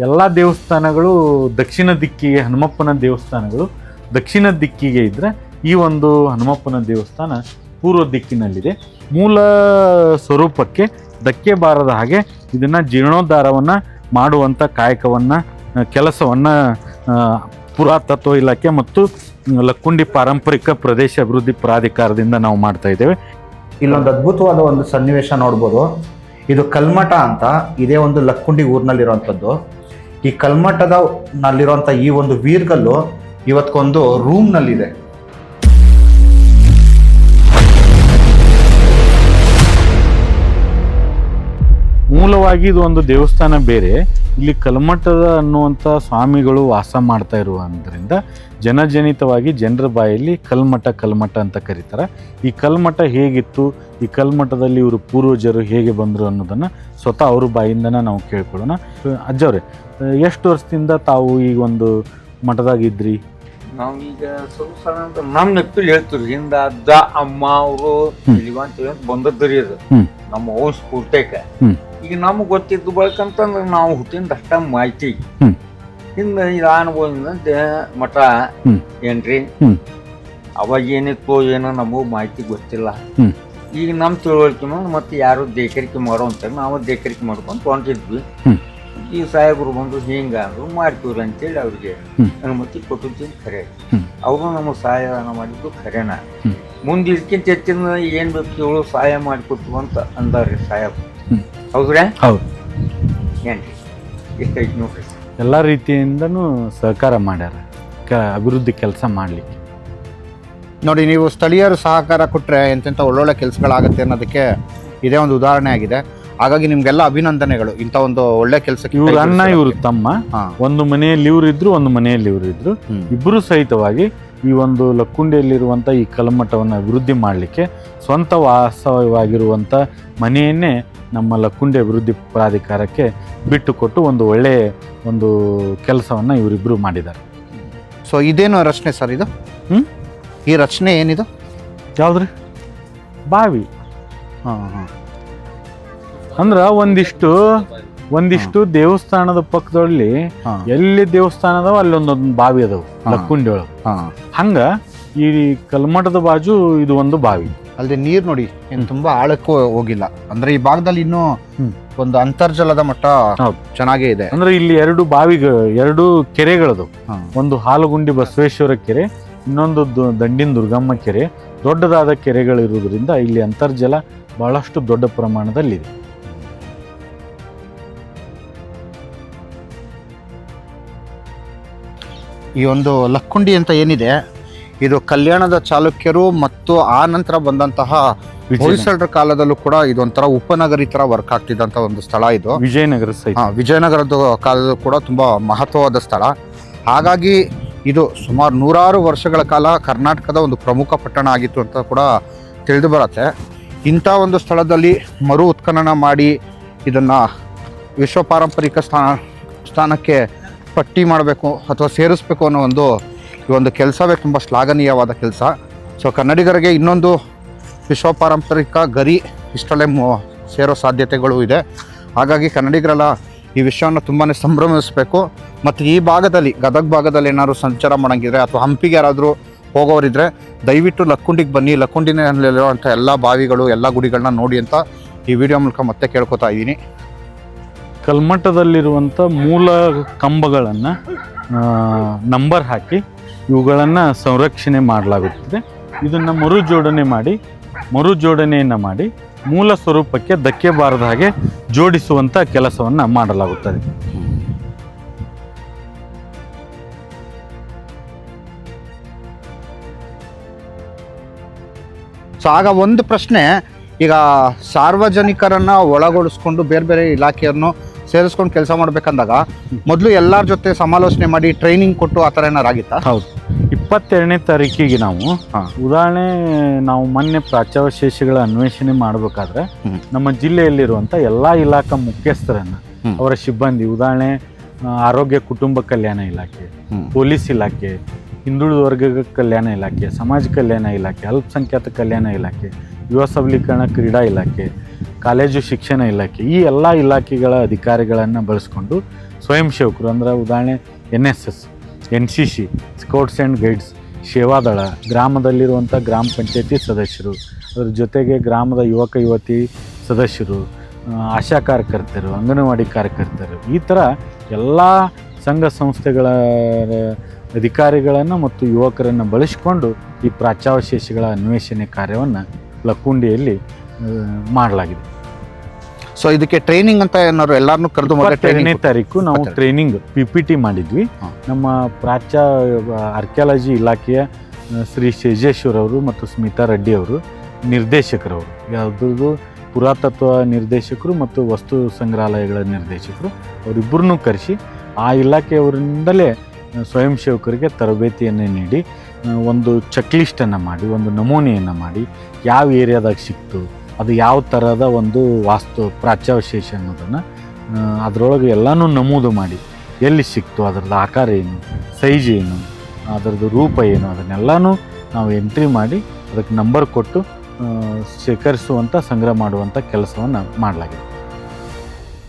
ಎಲ್ಲ ದೇವಸ್ಥಾನಗಳು ದಕ್ಷಿಣ ದಿಕ್ಕಿಗೆ, ಹನುಮಪ್ಪನ ದೇವಸ್ಥಾನಗಳು ದಕ್ಷಿಣ ದಿಕ್ಕಿಗೆ ಇದ್ದರೆ ಈ ಒಂದು ಹನುಮಪ್ಪನ ದೇವಸ್ಥಾನ ಪೂರ್ವ ದಿಕ್ಕಿನಲ್ಲಿದೆ. ಮೂಲ ಸ್ವರೂಪಕ್ಕೆ ಧಕ್ಕೆ ಬಾರದ ಹಾಗೆ ಇದನ್ನು ಜೀರ್ಣೋದ್ಧಾರವನ್ನು ಮಾಡುವಂಥ ಕಾಯಕವನ್ನು, ಕೆಲಸವನ್ನು ಪುರಾತತ್ವ ಇಲಾಖೆ ಮತ್ತು ಲಕ್ಕುಂಡಿ ಪಾರಂಪರಿಕ ಪ್ರದೇಶ ಅಭಿವೃದ್ಧಿ ಪ್ರಾಧಿಕಾರದಿಂದ ನಾವು ಮಾಡ್ತಾ ಇದ್ದೇವೆ. ಇಲ್ಲೊಂದು ಅದ್ಭುತವಾದ ಒಂದು ಸನ್ನಿವೇಶ ನೋಡ್ಬೋದು. ಇದು ಕಲ್ಮಠ ಅಂತ, ಇದೇ ಒಂದು ಲಕ್ಕುಂಡಿ ಊರಿನಲ್ಲಿರುವಂಥದ್ದು. ಈ ಕಲ್ಮಠದಲ್ಲಿರುವಂಥ ಈ ಒಂದು ವೀರ್ಗಲ್ಲು ಇವತ್ತೊಂದು ರೂಮ್ನಲ್ಲಿದೆ. ಮೂಲವಾಗಿ ಇದು ಒಂದು ದೇವಸ್ಥಾನ ಬೇರೆ, ಇಲ್ಲಿ ಕಲ್ಮಠದ ಅನ್ನುವಂಥ ಸ್ವಾಮಿಗಳು ವಾಸ ಮಾಡ್ತಾ ಇರುವುದರಿಂದ ಜನಜನಿತವಾಗಿ ಜನರ ಬಾಯಲ್ಲಿ ಕಲ್ಮಠ ಅಂತ ಕರೀತಾರೆ. ಈ ಕಲ್ಮಠ ಹೇಗಿತ್ತು, ಈ ಕಲ್ಮಠದಲ್ಲಿ ಇವರು ಪೂರ್ವಜರು ಹೇಗೆ ಬಂದರು ಅನ್ನೋದನ್ನು ಸ್ವತಃ ಅವ್ರ ಬಾಯಿಂದನೇ ನಾವು ಕೇಳ್ಕೊಳ್ಳೋಣ. ಅಜ್ಜವ್ರೆ, ಎಷ್ಟು ವರ್ಷದಿಂದ ತಾವು ಈಗ ಒಂದು ಮಠದಾಗಿದ್ರಿ? ನಾವೀಗ ಸ್ವಲ್ಪ ಸಣ್ಣ ಅಂತ ನಮ್ಮ ನೆಪ್ಪಲ್ಲಿ ಹೇಳ್ತೀವಿ. ಹಿಂದ ಅಜ್ಜ ಅಮ್ಮ ಅವರು ಬಂದದ್ರಿ ಅದು ನಮ್ಮ ವಂಶ ಪೂರ್ತೇಕ. ಈಗ ನಮ್ಗೆ ಗೊತ್ತಿದ್ದು ಬಳಕಂತಂದ್ರೆ ನಾವು ಹುಟ್ಟಿಂದ ಅಷ್ಟ ಮಾಹಿತಿ ಹಿಂದ ಇದು ಅನುಭವದಿಂದ ಮಠ ಏನ್ರಿ ಅವಾಗ ಏನಿತ್ತು ಏನೋ ನಮಗೂ ಮಾಹಿತಿ ಗೊತ್ತಿಲ್ಲ. ಈಗ ನಮ್ಮ ತಿಳುವಳಿಕೆ ಮತ್ತೆ ಯಾರು ದೇಕರಿಕೆ ಮಾಡೋ ಅಂತ ನಾವು ದೇಕರಿಕೆ ಮಾಡ್ಕೊಂಡು ಹೊಂಟಿದ್ವಿ. ಈ ಸಾಹೇಬರು ಬಂದು ಹಿಂಗ ಅಂದ್ರು ಮಾಡ್ತೀವ್ರಿ ಅಂತೇಳಿ ಅವ್ರಿಗೆ ಅನುಮತಿ ಕೊಟ್ಟಿದ್ದು ಖರೆ. ಅವರು ನಮಗೆ ಸಹಾಯ ಮಾಡಿದ್ದು ಖರೇನ. ಮುಂದೆ ಇದಕ್ಕಿಂತ ಹೆಚ್ಚಿನ ಏನ್ ಬೇಕು ಇವಳು ಸಹಾಯ ಮಾಡಿಕೊಟ್ಟು ಅಂತ ಅಂದಾರ್ರಿ ಸಾಹೇಬ್. ಹೌದ್ರಾ? ಹೌದು. ಏನ್ರಿ ಎಷ್ಟೈತಿ ನೋಡ್ರಿ. ಎಲ್ಲ ರೀತಿಯಿಂದನೂ ಸಹಕಾರ ಮಾಡ್ಯಾರ ಅಭಿವೃದ್ಧಿ ಕೆಲಸ ಮಾಡಲಿಕ್ಕೆ. ನೋಡಿ, ನೀವು ಸ್ಥಳೀಯರು ಸಹಕಾರ ಕೊಟ್ಟರೆ ಎಂತೆಂಥ ಒಳ್ಳೊಳ್ಳೆ ಕೆಲಸಗಳಾಗುತ್ತೆ ಅನ್ನೋದಕ್ಕೆ ಇದೇ ಒಂದು ಉದಾಹರಣೆ ಆಗಿದೆ. ಹಾಗಾಗಿ ನಿಮ್ಗೆಲ್ಲ ಅಭಿನಂದನೆಗಳು ಇಂಥ ಒಂದು ಒಳ್ಳೆ ಕೆಲಸಕ್ಕೆ. ಇವ್ರ ಅಣ್ಣ ಇವರು ತಮ್ಮ, ಒಂದು ಮನೆಯಲ್ಲಿ ಇವರು ಇದ್ರು, ಒಂದು ಮನೆಯಲ್ಲಿ ಇವರು ಇದ್ರು. ಇಬ್ಬರು ಸಹಿತವಾಗಿ ಈ ಒಂದು ಲಕ್ಕುಂಡಿಯಲ್ಲಿರುವಂಥ ಈ ಕಲ್ಮಠವನ್ನು ಅಭಿವೃದ್ಧಿ ಮಾಡಲಿಕ್ಕೆ ಸ್ವಂತ ವಾಸವಾಗಿರುವಂಥ ಮನೆಯನ್ನೇ ನಮ್ಮ ಲಕ್ಕುಂಡಿ ಅಭಿವೃದ್ಧಿ ಪ್ರಾಧಿಕಾರಕ್ಕೆ ಬಿಟ್ಟು ಕೊಟ್ಟು ಒಂದು ಒಳ್ಳೆಯ ಒಂದು ಕೆಲಸವನ್ನು ಇವರಿಬ್ಬರು ಮಾಡಿದ್ದಾರೆ. ಸೊ ಇದೇನು ರಚನೆ ಸರ್ ಇದು? ಈ ರಚನೆ ಏನಿದು? ಯಾವ್ದ್ರಿ? ಬಾವಿ. ಅಂದ್ರ ಒಂದಿಷ್ಟು ದೇವಸ್ಥಾನದ ಪಕ್ಕದಲ್ಲಿ ಎಲ್ಲಿ ದೇವಸ್ಥಾನ ಅದಾವ ಅಲ್ಲಿ ಒಂದೊಂದು ಬಾವಿ ಅದಾವ ಲಕ್ಕುಂಡಿ ಒಳಗೆ. ಹಂಗ ಈ ಕಲ್ಮಠದ ಬಾಜು ಇದು ಒಂದು ಬಾವಿ. ಅಲ್ಲದೆ ನೀರು ನೋಡಿ ಏನು ತುಂಬಾ ಆಳಕ್ಕೂ ಹೋಗಿಲ್ಲ. ಅಂದ್ರೆ ಈ ಭಾಗದಲ್ಲಿ ಇನ್ನೂ ಒಂದು ಅಂತರ್ಜಲದ ಮಟ್ಟ ಚೆನ್ನಾಗೇ ಇದೆ. ಅಂದ್ರೆ ಇಲ್ಲಿ ಎರಡು ಕೆರೆಗಳದು. ಒಂದು ಹಾಲುಗುಂಡಿ ಬಸವೇಶ್ವರ ಕೆರೆ, ಇನ್ನೊಂದು ದಂಡಿನ ದುರ್ಗಮ್ಮ ಕೆರೆ. ದೊಡ್ಡದಾದ ಕೆರೆಗಳಿರುವುದರಿಂದ ಇಲ್ಲಿ ಅಂತರ್ಜಲ ಬಹಳಷ್ಟು ದೊಡ್ಡ ಪ್ರಮಾಣದಲ್ಲಿದೆ. ಈ ಒಂದು ಲಕ್ಕುಂಡಿ ಅಂತ ಏನಿದೆ, ಇದು ಕಲ್ಯಾಣದ ಚಾಲುಕ್ಯರು ಮತ್ತು ಆ ನಂತರ ಬಂದಂತಹ ಹೊಯ್ಸಳರ ಕಾಲದಲ್ಲೂ ಕೂಡ ಇದೊಂಥರ ಉಪನಗರಿ ತರ ವರ್ಕ್ ಆಗ್ತಿದ್ದಂಥ ಒಂದು ಸ್ಥಳ ಇದು. ವಿಜಯನಗರದ ಕಾಲದಲ್ಲೂ ಕೂಡ ತುಂಬಾ ಮಹತ್ವವಾದ ಸ್ಥಳ. ಹಾಗಾಗಿ ಇದು ಸುಮಾರು 100 ವರ್ಷಗಳ ಕಾಲ ಕರ್ನಾಟಕದ ಒಂದು ಪ್ರಮುಖ ಪಟ್ಟಣ ಆಗಿತ್ತು ಅಂತ ಕೂಡ ತಿಳಿದು ಬರುತ್ತೆ. ಇಂಥ ಒಂದು ಸ್ಥಳದಲ್ಲಿ ಮರು ಉತ್ಖನನ ಮಾಡಿ ಇದನ್ನು ವಿಶ್ವ ಪಾರಂಪರಿಕ ಸ್ಥಾನಕ್ಕೆ ಪಟ್ಟಿ ಮಾಡಬೇಕು ಅಥವಾ ಸೇರಿಸ್ಬೇಕು ಅನ್ನೋ ಈ ಒಂದು ಕೆಲಸವೇ ತುಂಬ ಶ್ಲಾಘನೀಯವಾದ ಕೆಲಸ. ಸೊ ಕನ್ನಡಿಗರಿಗೆ ಇನ್ನೊಂದು ವಿಶ್ವ ಪಾರಂಪರಿಕ ಗರಿ ಇಷ್ಟರಲ್ಲೇ ಸೇರೋ ಸಾಧ್ಯತೆಗಳು ಇದೆ. ಹಾಗಾಗಿ ಕನ್ನಡಿಗರೆಲ್ಲ ಈ ವಿಷಯವನ್ನು ತುಂಬಾ ಸಂಭ್ರಮಿಸಬೇಕು. ಮತ್ತು ಈ ಭಾಗದಲ್ಲಿ, ಗದಗ ಭಾಗದಲ್ಲಿ ಏನಾದ್ರು ಸಂಚಾರ ಮಾಡೋಂಗಿದ್ರೆ ಅಥವಾ ಹಂಪಿಗೆ ಯಾರಾದರೂ ಹೋಗೋರಿದ್ರೆ ದಯವಿಟ್ಟು ಲಕ್ಕುಂಡಿಗೆ ಬನ್ನಿ. ಲಕ್ಕುಂಡಿನಲ್ಲಿರುವಂಥ ಎಲ್ಲ ಬಾವಿಗಳು, ಎಲ್ಲ ಗುಡಿಗಳನ್ನ ನೋಡಿ ಅಂತ ಈ ವಿಡಿಯೋ ಮೂಲಕ ಮತ್ತೆ ಕೇಳ್ಕೊತಾ ಇದ್ದೀನಿ. ಕಲ್ಮಠದಲ್ಲಿರುವಂಥ ಮೂಲ ಕಂಬಗಳನ್ನು ನಂಬರ್ ಹಾಕಿ ಇವುಗಳನ್ನು ಸಂರಕ್ಷಣೆ ಮಾಡಲಾಗುತ್ತದೆ. ಇದನ್ನು ಮರುಜೋಡಣೆಯನ್ನು ಮಾಡಿ ಮೂಲ ಸ್ವರೂಪಕ್ಕೆ ಧಕ್ಕೆ ಬಾರದ ಹಾಗೆ ಜೋಡಿಸುವಂಥ ಕೆಲಸವನ್ನು ಮಾಡಲಾಗುತ್ತದೆ. ಸೊ ಆಗ ಒಂದು ಪ್ರಶ್ನೆ, ಈಗ ಸಾರ್ವಜನಿಕರನ್ನ ಒಳಗೊಳಿಸ್ಕೊಂಡು ಬೇರೆ ಬೇರೆ ಇಲಾಖೆಯನ್ನು ಸೇರಿಸ್ಕೊಂಡು ಕೆಲಸ ಮಾಡ್ಬೇಕಂದಾಗ ಮೊದಲು ಎಲ್ಲರ ಜೊತೆ ಸಮಾಲೋಚನೆ ಮಾಡಿ ಟ್ರೈನಿಂಗ್ ಕೊಟ್ಟು ಆ ಥರ ಏನಾರು ಆಗಿತ್ತಾ? ಹೌದು. 22ನೇ ತಾರೀಕಿಗೆ ನಾವು ಮೊನ್ನೆ ಪ್ರಾಚ್ಯಾವಶೇಷಗಳ ಅನ್ವೇಷಣೆ ಮಾಡಬೇಕಾದ್ರೆ ನಮ್ಮ ಜಿಲ್ಲೆಯಲ್ಲಿರುವಂಥ ಎಲ್ಲ ಇಲಾಖಾ ಮುಖ್ಯಸ್ಥರನ್ನು, ಅವರ ಸಿಬ್ಬಂದಿ, ಉದಾಹರಣೆ ಆರೋಗ್ಯ ಕುಟುಂಬ ಕಲ್ಯಾಣ ಇಲಾಖೆ, ಪೊಲೀಸ್ ಇಲಾಖೆ, ಹಿಂದುಳಿದ ವರ್ಗ ಕಲ್ಯಾಣ ಇಲಾಖೆ, ಸಮಾಜ ಕಲ್ಯಾಣ ಇಲಾಖೆ, ಅಲ್ಪಸಂಖ್ಯಾತ ಕಲ್ಯಾಣ ಇಲಾಖೆ, ಯುವ ಸಬಲೀಕರಣ ಕ್ರೀಡಾ ಇಲಾಖೆ, ಕಾಲೇಜು ಶಿಕ್ಷಣ ಇಲಾಖೆ, ಈ ಎಲ್ಲ ಇಲಾಖೆಗಳ ಅಧಿಕಾರಿಗಳನ್ನು ಬಳಸ್ಕೊಂಡು ಸ್ವಯಂ ಸೇವಕರು ಅಂದರೆ ಉದಾಹರಣೆ NSS, NCC, scouts and guides, ಸೇವಾದಳ, ಗ್ರಾಮದಲ್ಲಿರುವಂಥ ಗ್ರಾಮ ಪಂಚಾಯತಿ ಸದಸ್ಯರು, ಅದ್ರ ಜೊತೆಗೆ ಗ್ರಾಮದ ಯುವಕ ಯುವತಿ ಸದಸ್ಯರು, ಆಶಾ ಕಾರ್ಯಕರ್ತರು, ಅಂಗನವಾಡಿ ಕಾರ್ಯಕರ್ತರು, ಈ ಥರ ಎಲ್ಲ ಸಂಘ ಸಂಸ್ಥೆಗಳ ಅಧಿಕಾರಿಗಳನ್ನು ಮತ್ತು ಯುವಕರನ್ನು ಬಳಸಿಕೊಂಡು ಈ ಪ್ರಾಚ್ಯಾವಶೇಷಗಳ ಅನ್ವೇಷಣೆ ಕಾರ್ಯವನ್ನು ಲಕ್ಕುಂಡಿಯಲ್ಲಿ ಮಾಡಲಾಗಿದೆ. ಸೊ ಇದಕ್ಕೆ ಟ್ರೈನಿಂಗ್ ಅಂತ ಏನಾದ್ರು ಎಲ್ಲಾರನ್ನೂ ಕರೆದು 27ನೇ ತಾರೀಕು ನಾವು ಟ್ರೈನಿಂಗ್ PPT ಮಾಡಿದ್ವಿ. ನಮ್ಮ ಪ್ರಾಚ್ಯ ಆರ್ಕಿಯಾಲಜಿ ಇಲಾಖೆಯ ಶ್ರೀ ಶೇಜೇಶ್ವರ್ ಅವರು ಮತ್ತು ಸ್ಮಿತಾ ರೆಡ್ಡಿ ಅವರು ನಿರ್ದೇಶಕರವರು, ಯಾವುದ್ರದ್ದು ಪುರಾತತ್ವ ನಿರ್ದೇಶಕರು ಮತ್ತು ವಸ್ತು ಸಂಗ್ರಹಾಲಯಗಳ ನಿರ್ದೇಶಕರು, ಅವರಿಬ್ಬರನ್ನೂ ಕರೆಸಿ ಆ ಇಲಾಖೆಯವರಿಂದಲೇ ಸ್ವಯಂ ಸೇವಕರಿಗೆ ತರಬೇತಿಯನ್ನು ನೀಡಿ ಒಂದು ಚೆಕ್ಲಿಸ್ಟನ್ನು ಮಾಡಿ, ಒಂದು ನಮೂನೆಯನ್ನು ಮಾಡಿ, ಯಾವ ಏರಿಯಾದಾಗ ಸಿಕ್ತು, ಅದು ಯಾವ ಥರದ ಒಂದು ವಾಸ್ತು ಪ್ರಾಚ್ಯಾವಶೇಷ ಅನ್ನೋದನ್ನು ಅದರೊಳಗೆ ಎಲ್ಲನೂ ನಮೂದು ಮಾಡಿ, ಎಲ್ಲಿ ಸಿಕ್ತು, ಅದರದ್ದು ಆಕಾರ ಏನು, ಸೈಜ್ ಏನು, ಅದರದ್ದು ರೂಪ ಏನು, ಅದನ್ನೆಲ್ಲನೂ ನಾವು ಎಂಟ್ರಿ ಮಾಡಿ ಅದಕ್ಕೆ ನಂಬರ್ ಕೊಟ್ಟು ಶೇಖರಿಸುವಂಥ, ಸಂಗ್ರಹ ಮಾಡುವಂಥ ಕೆಲಸವನ್ನು ಮಾಡಲಾಗಿದೆ.